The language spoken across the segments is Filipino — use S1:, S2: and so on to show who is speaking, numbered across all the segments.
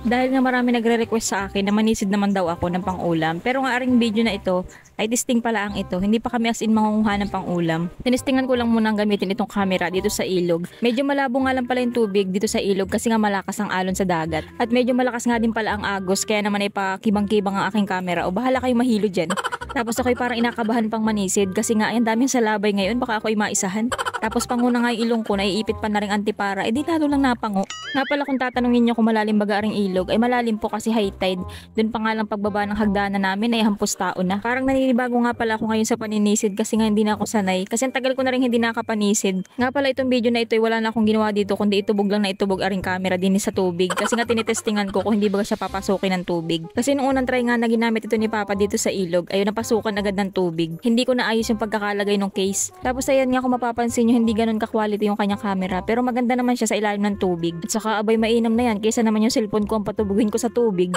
S1: Dahil nga marami nagre-request sa akin na manisid naman daw ako ng pang-ulam. Pero nga aring video na ito ay testing pala ang ito. Hindi pa kami as in mangunguha ng pang-ulam. Tinestingan ko lang muna ang gamitin itong camera dito sa ilog. Medyo malabo nga lang pala yung tubig dito sa ilog kasi nga malakas ang alon sa dagat. At medyo malakas nga din pala ang agos kaya naman ay pakibang-kibang ang aking camera. O bahala kayo mahilo dyan. Tapos ako'y parang inakabahan pang manisid kasi nga ay ang daming salabay ngayon baka ako'y maisahan. Tapos panguna nga yung ilong ko naiipit pa na rin antipara. Eh di lalo lang napango. Nga pala kung tatanungin nyo kung malalim baga aring ilog, ay malalim po kasi high tide. Doon pa nga lang pagbaba ng hagdanan namin ay hampos tao na. Parang naninibago nga pala ako ngayon sa paninisid kasi nga hindi na ako sanay. Kasi ang tagal ko na rin hindi nakapanisid. Nga pala itong video na ito ay wala na akong ginawa dito kundi itubog lang na itubog aring camera din sa tubig. Kasi nga tinitestingan ko kung hindi baga siya papasukin ng tubig. Kasi nung unang try nga na ginamit ito ni Papa dito sa ilog, ay napasukan agad ng tubig. Hindi ko naayos yung pagkakalagay ng case. Tapos ayan nga kung mapapansin nyo hindi ganun ka-quality yung kanyang camera. Pero maganda naman siya sa ilalim ng tubig. At saka abay mainam na yan kaysa naman yung cellphone ko ang patubugin ko sa tubig.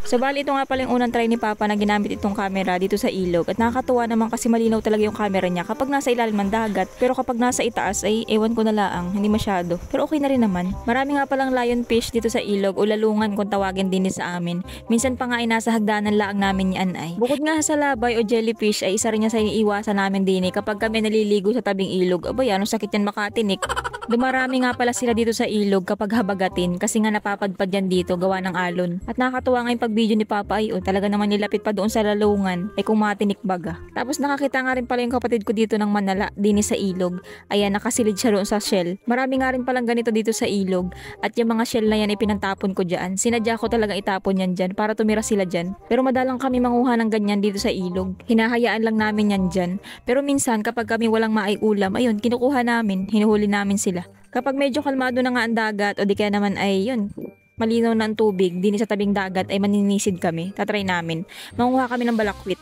S1: So bali ito nga pala yung unang try ni Papa na ginamit itong camera dito sa ilog at nakakatuwa naman kasi malinaw talaga yung camera niya kapag nasa ilalim ng dagat pero kapag nasa itaas ay ewan ko na laang, hindi masyado. Pero okay na rin naman. Marami nga palang lionfish dito sa ilog o lalungan kung tawagin din sa amin. Minsan pa nga ay nasa hagdanan laang namin yan ay. Bukod nga sa labay o jellyfish ay isa rin niya sa iniiwasan namin din kapag kami naliligo sa tabing ilog. Abay ano sakit yan makatinik. Dumarami nga pala sila dito sa ilog kapag habagatin kasi nga napapadpad yan dito gawa ng alon. At nakakatuwa nga yung pag-video ni Papa ay talaga naman nilapit pa doon sa lalungan ay kung matinik baga. Tapos nakakita nga rin pala yung kapatid ko dito ng manala din sa ilog. Ayan nakasilid siya doon sa shell. Marami nga rin palang ganito dito sa ilog at yung mga shell na yan ay pinantapon ko dyan. Sinadya ko talaga itapon yan dyan para tumira sila dyan. Pero madalang kami manguha ng ganyan dito sa ilog. Hinahayaan lang namin yan dyan. Pero minsan kapag kami walang maiulam, ayun kinukuha namin, hinuhuli namin sila. Kapag medyo kalmado na nga ang dagat o di kaya naman ay yun, malinaw na ang tubig din sa tabing dagat ay maninisid kami, tatry namin. Manguha kami ng balakwit.